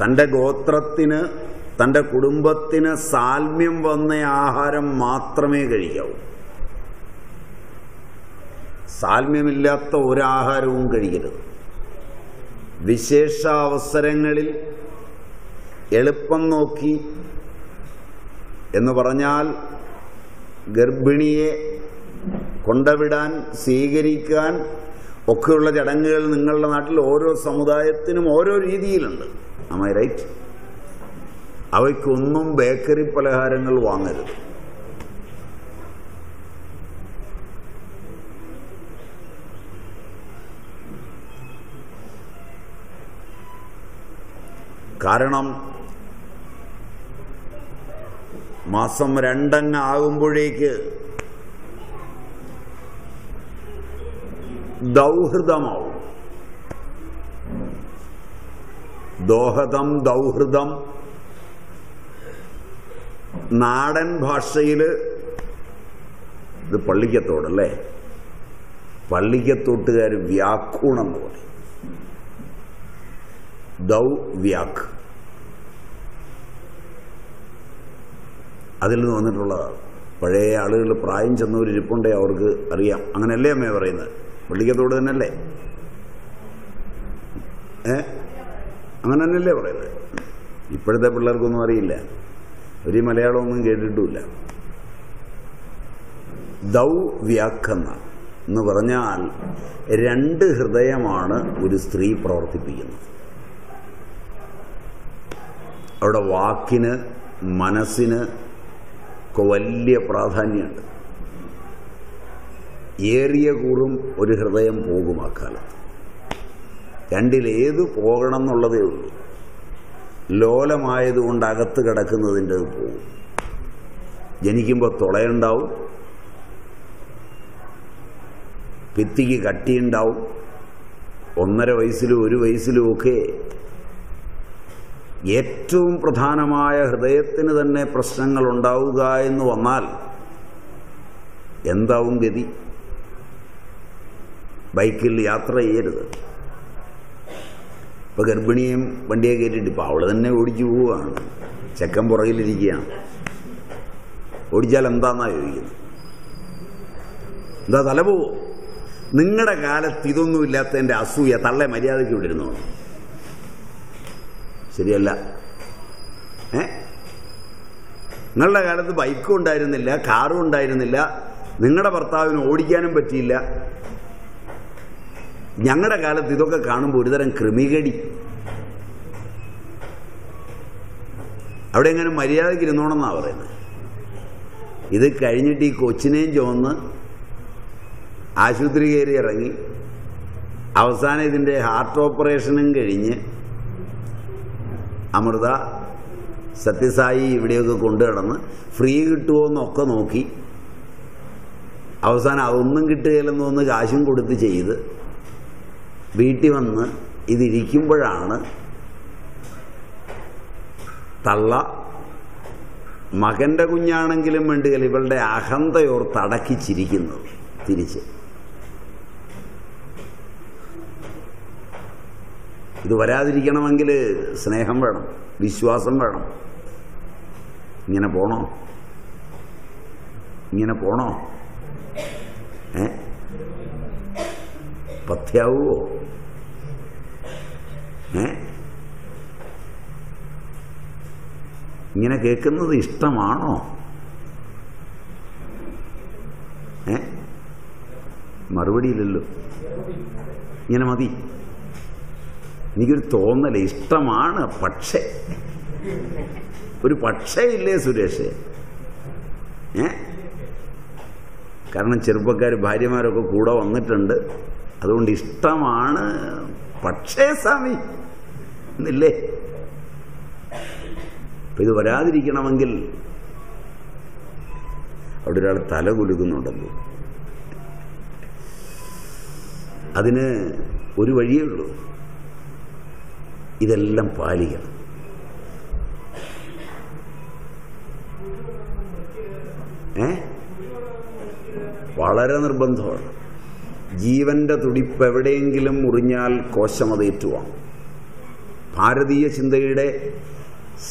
തൻ്റെ ഗോത്രത്തിന് തൻ്റെ കുടുംബത്തിന് സാൽമ്യം വന്ന ആഹാരം മാത്രമേ കഴിക്കാവൂ. സാൽമ്യമില്ലാത്ത ഒരാഹാരവും കഴിക്കരുത്. വിശേഷ അവസരങ്ങളിൽ എളുപ്പം നോക്കി എന്ന് പറഞ്ഞാൽ ഗർഭിണിയെ കൊണ്ടുവിടാൻ സ്വീകരിക്കാൻ ഒക്കെയുള്ള ചടങ്ങുകൾ നിങ്ങളുടെ നാട്ടിൽ ഓരോ സമുദായത്തിനും ഓരോ രീതിയിലുണ്ട്. Am I right? അവയ്ക്കൊന്നും ബേക്കറി പലഹാരങ്ങൾ വാങ്ങരുത്. കാരണം മാസം 2 ആകുമ്പോഴേക്ക് ദൗഹൃദമാവും. ദോഹദം, ദൗഹൃദം. നാടൻ ഭാഷയിൽ ഇത് പള്ളിക്കത്തോടല്ലേ, പള്ളിക്കത്തോട്ടുകാർ വ്യാക്കൂണെന്ന് പറയും. ദൗ വ്യാക്ക്, അതിൽ നിന്ന് വന്നിട്ടുള്ളതാണ്. പഴയ ആളുകൾ പ്രായം ചെന്നവരിപ്പുണ്ടേ അവർക്ക് അറിയാം. അങ്ങനെയല്ലേ അമ്മേ പറയുന്നത്? പള്ളിക്കത്തോട് തന്നെയല്ലേ? അങ്ങനെ തന്നെയല്ലേ പറയുന്നത്? ഇപ്പോഴത്തെ പിള്ളേർക്കൊന്നും അറിയില്ല, ഒരു മലയാളമൊന്നും കേട്ടിട്ടുമില്ല. ദൗ വ്യാക്കെന്ന എന്ന് പറഞ്ഞാൽ 2 ഹൃദയമാണ് ഒരു സ്ത്രീ പ്രവർത്തിപ്പിക്കുന്നത്. അവിടെ വാക്കിന് മനസ്സിന് ഒക്കെ വലിയ പ്രാധാന്യമുണ്ട്. ഏറിയ കൂറും ഒരു ഹൃദയം പോകും ആ കാലത്ത്. 2 പോകണം എന്നുള്ളതേ ഉള്ളൂ. ലോലമായതുകൊണ്ട് അകത്ത് കിടക്കുന്നതിൻ്റെ പോകും. ജനിക്കുമ്പോൾ തുളയുണ്ടാവും, ഭിത്തിക്ക് കട്ടിയുണ്ടാവും. 1.5 വയസ്സിലും 1 വയസ്സിലും ഒക്കെ ഏറ്റവും പ്രധാനമായ ഹൃദയത്തിന് തന്നെ പ്രശ്നങ്ങൾ ഉണ്ടാവുക എന്ന് വന്നാൽ എന്താവും ഗതി? ബൈക്കിൽ യാത്ര ചെയ്യരുത്. ഇപ്പോൾ ഗർഭിണിയും വണ്ടിയെ കയറ്റിയിട്ട് ഇപ്പോൾ അവൾ തന്നെ ഓടിച്ചു പോവുകയാണ്, ചെക്കൻ പുറകിലിരിക്കുകയാണ്. ഓടിച്ചാൽ എന്താന്നാണ് ചോദിക്കുന്നത്? എന്താ തല പോവോ? നിങ്ങളുടെ കാലത്ത് ഇതൊന്നുമില്ലാത്തതിൻ്റെ അസൂയ തള്ളെ മര്യാദയ്ക്ക് വിട്ടിരുന്നു. ശരിയല്ല. നിങ്ങളുടെ കാലത്ത് ബൈക്കും ഉണ്ടായിരുന്നില്ല, കാറും ഉണ്ടായിരുന്നില്ല, നിങ്ങളുടെ ഭർത്താവിന് ഓടിക്കാനും പറ്റിയില്ല. ഞങ്ങളുടെ കാലത്ത് ഇതൊക്കെ കാണുമ്പോൾ ഒരുതരം ക്രിമികടി. അവിടെ എങ്ങനെ മര്യാദയ്ക്ക് ഇരുന്നോണമെന്നാണ് പറയുന്നത്. ഇത് കഴിഞ്ഞിട്ട് ഈ കൊച്ചിനെയും ചുമന്ന് ആശുപത്രി കയറി ഇറങ്ങി അവസാനം ഇതിൻ്റെ ഹാർട്ട് ഓപ്പറേഷനും കഴിഞ്ഞ് അമൃത സത്യസായി ഇവിടെയൊക്കെ കൊണ്ടു കിടന്ന് ഫ്രീ കിട്ടുമോയെന്നൊക്കെ നോക്കി അവസാനം അതൊന്നും കിട്ടുകയില്ലെന്ന് തോന്നുന്നു കാശും കൊടുത്ത് ചെയ്ത് വീട്ടിൽ വന്ന് ഇതിരിക്കുമ്പോഴാണ് തള്ള മകൻ്റെ കുഞ്ഞാണെങ്കിലും വേണ്ടില്ല ഇവളുടെ അഹന്തയോർത്ത് അടക്കിച്ചിരിക്കുന്നത്. തിരിച്ച് ഇത് വരാതിരിക്കണമെങ്കിൽ സ്നേഹം വേണം, വിശ്വാസം വേണം. ഇങ്ങനെ പോണോ? ഇങ്ങനെ പോണോ? പഥ്യാവുമോ? ഇങ്ങനെ കേൾക്കുന്നത് ഇഷ്ടമാണോ? മറുപടിയില്ലല്ലോ. ഇങ്ങനെ മതി. എനിക്കൊരു തോന്നലേ, ഇഷ്ടമാണ്. പക്ഷേ ഒരു പക്ഷേ ഇല്ലേ സുരേഷ്? കാരണം ചെറുപ്പക്കാർ ഭാര്യമാരൊക്കെ കൂടെ വന്നിട്ടുണ്ട്, അതുകൊണ്ട് ഇഷ്ടമാണ്. പക്ഷേ സ്വാമി എന്നില്ലേ? അപ്പം ഇത് വരാതിരിക്കണമെങ്കിൽ അവിടെ ഒരാൾ തല കുലുക്കുന്നുണ്ടല്ലോ. അതിന് ഒരു വഴിയേ ഉള്ളൂ, ഇതെല്ലാം പാലിക്കണം. വളരെ നിർബന്ധമാണ്. ജീവന്റെ തുടിപ്പ് എവിടെയെങ്കിലും മുറിഞ്ഞാൽ കോശമതേറ്റുവാണ്. ഭാരതീയ ചിന്തയുടെ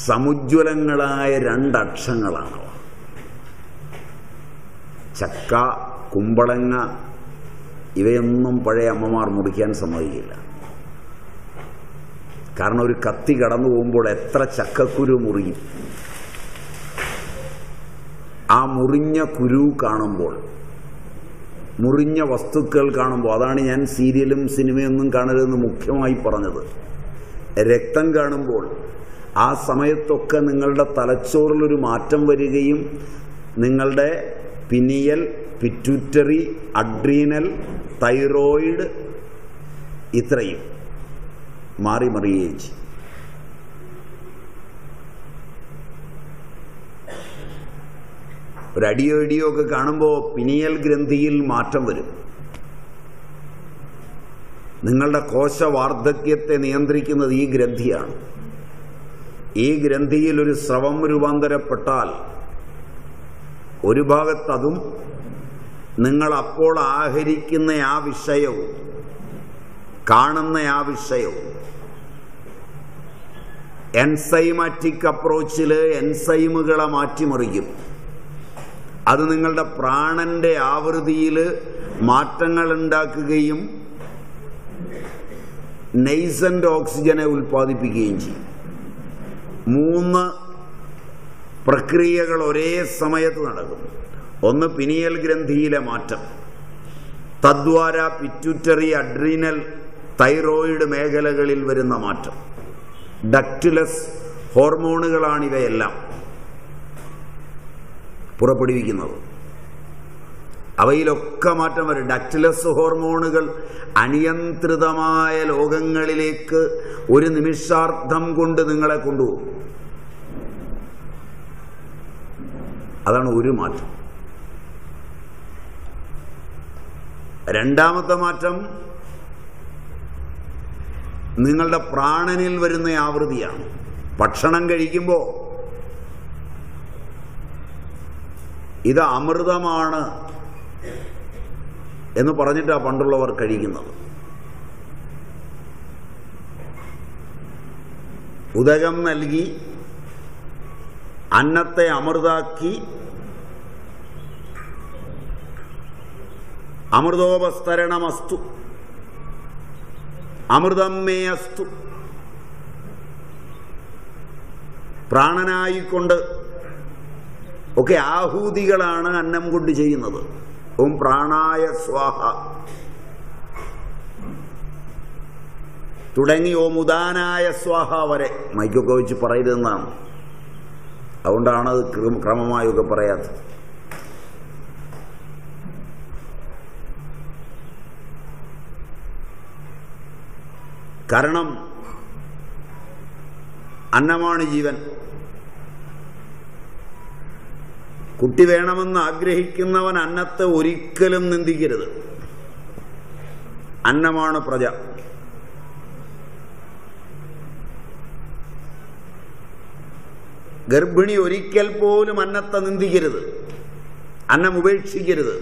സമുജ്വലങ്ങളായ രണ്ടക്ഷങ്ങളാണ്. ചക്ക, കുമ്പളങ്ങ ഇവയൊന്നും പഴയ അമ്മമാർ മുറിക്കാൻ സമ്മതിക്കില്ല. കാരണം ഒരു കത്തി കടന്നു പോകുമ്പോൾ എത്ര ചക്കക്കുരു മുറിയും. ആ മുറിഞ്ഞ കുരു കാണുമ്പോൾ, മുറിഞ്ഞ വസ്തുക്കൾ കാണുമ്പോൾ, അതാണ് ഞാൻ സീരിയലും സിനിമയൊന്നും കാണരുതെന്ന് മുഖ്യമായി പറഞ്ഞത്. രക്തം കാണുമ്പോൾ ആ സമയത്തൊക്കെ നിങ്ങളുടെ തലച്ചോറിലൊരു മാറ്റം വരികയും നിങ്ങളുടെ പിനിയൽ, പിറ്റ്യൂട്ടറി, അഡ്രീനൽ, തൈറോയിഡ് ഇത്രയും മാറി മറിയുകയും ചെയ്യും. ഒരടിയോ ഇടിയോ ഒക്കെ കാണുമ്പോൾ പിനിയൽ ഗ്രന്ഥിയിൽ മാറ്റം വരും. നിങ്ങളുടെ കോശവാർദ്ധക്യത്തെ നിയന്ത്രിക്കുന്നത് ഈ ഗ്രന്ഥിയാണ്. ഈ ഗ്രന്ഥിയിൽ ഒരു സ്രവം രൂപാന്തരപ്പെട്ടാൽ ഒരു ഭാഗത്തതും നിങ്ങൾ അപ്പോൾ ആഹരിക്കുന്ന ആ വിഷയവും കാണുന്ന ആ വിഷയവും എൻസൈമാറ്റിക് അപ്രോച്ചിൽ എൻസൈമുകളെ മാറ്റിമറിക്കും. അത് നിങ്ങളുടെ പ്രാണന്റെ ആവൃത്തിയിൽ മാറ്റങ്ങൾ ഉണ്ടാക്കുകയും നെയ്സന്റ് ഓക്സിജനെ ഉൽപ്പാദിപ്പിക്കുകയും ചെയ്യും. 3 പ്രക്രിയകൾ ഒരേ സമയത്ത് നടക്കും. ഒന്ന് പിനിയൽ ഗ്രന്ഥിയിലെ മാറ്റം, തദ്വാര പിറ്റ്യൂട്ടറി, അഡ്രീനൽ, തൈറോയിഡ് മേഖലകളിൽ വരുന്ന മാറ്റം. ഡക്ടുലസ് ഹോർമോണുകളാണിവയെല്ലാം പുറപ്പെടുവിക്കുന്നത്. അവയിലൊക്കെ മാറ്റം വരും. ഡക്ടുലസ് ഹോർമോണുകൾ അനിയന്ത്രിതമായ ലോകങ്ങളിലേക്ക് ഒരു നിമിഷാർദ്ധം കൊണ്ട് നിങ്ങളെ കൊണ്ടുപോകും. അതാണ് ഒരു മാറ്റം. രണ്ടാമത്തെ മാറ്റം നിങ്ങളുടെ പ്രാണനിൽ വരുന്ന ആവൃത്തിയാണ്. ഭക്ഷണം കഴിക്കുമ്പോൾ ഇത് അമൃതമാണ് എന്ന് പറഞ്ഞിട്ടാണ് പണ്ടുള്ളവർ കഴിക്കുന്നത്. ഉദകം നൽകി അന്നത്തെ അമൃതാക്കി അമൃതോപസ്തരണമസ്തു, അമൃതം മേ അസ്തു. പ്രാണനായിക്കൊണ്ട് ഒക്കെ ആഹൂതികളാണ് അന്നം കൊണ്ട് ചെയ്യുന്നത്. ഓം പ്രാണായ സ്വാഹ തുടങ്ങി ഓം ഉദാനായ സ്വാഹ വരെ മൈക്കൊക്കെ വെച്ച് പറയരുതെന്നാണ്. അതുകൊണ്ടാണ് അത് ക്രമമായൊക്കെ പറയാത്തത്. കാരണം അന്നമാണ് ജീവൻ. കുട്ടി വേണമെന്ന് ആഗ്രഹിക്കുന്നവൻ അന്നത്തെ ഒരിക്കലും നിന്ദിക്കരുത്. അന്നമാണ് പ്രജ. ഗർഭിണി ഒരിക്കൽ പോലും അന്നത്തെ നിന്ദിക്കരുത്, അന്നം ഉപേക്ഷിക്കരുത്.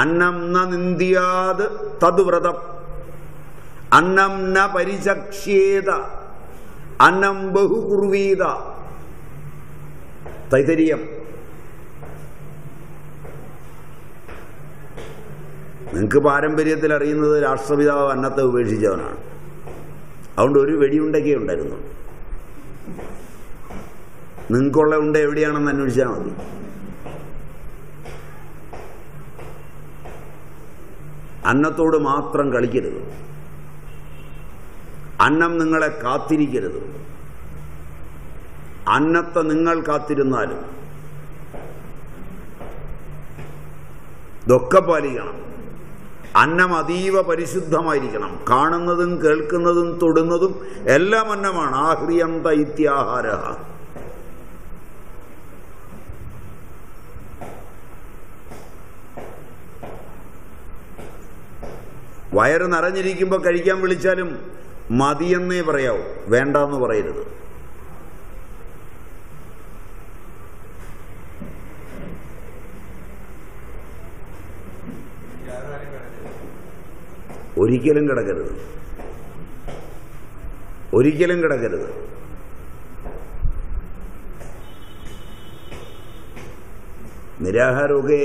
അന്നം ന നിന്ദ്യാത് തദ്വ്രതം, അന്നം ന പരിചക്ഷ്യേത, അന്നം ബഹുകുർവീത. തൈത്തരീയം. നിങ്ങൾക്ക് പാരമ്പര്യത്തിൽ അറിയുന്നത് രാഷ്ട്രപിതാവ് അന്നത്തെ ഉപേക്ഷിച്ചവനാണ്. അതുകൊണ്ട് ഒരു വെടിയുണ്ടൊക്കെ ഉണ്ടായിരുന്നു. നിങ്ങൾക്കുള്ള ഉണ്ട എവിടെയാണെന്ന് അന്വേഷിച്ചാൽ മതി. അന്നത്തോട് മാത്രം കളിക്കരുത്. അന്നം നിങ്ങളെ കാത്തിരിക്കരുത്. അന്നത്തെ നിങ്ങൾ കാത്തിരുന്നാലും ഇതൊക്കെ പാലിക്കണം. അന്നം അതീവ പരിശുദ്ധമായിരിക്കണം. കാണുന്നതും കേൾക്കുന്നതും തൊടുന്നതും എല്ലാം അന്നമാണ്. ആഹ്രിയന്ത ഇത്യാഹാര. വയറ് നിറഞ്ഞിരിക്കുമ്പോൾ കഴിക്കാൻ വിളിച്ചാലും മതിയെന്നേ പറയാവൂ, വേണ്ടെന്ന് പറയരുത്. ഒരിക്കലും കിടക്കരുത്, ഒരിക്കലും കിടക്കരുത്. നിരാഹാരമൊക്കെ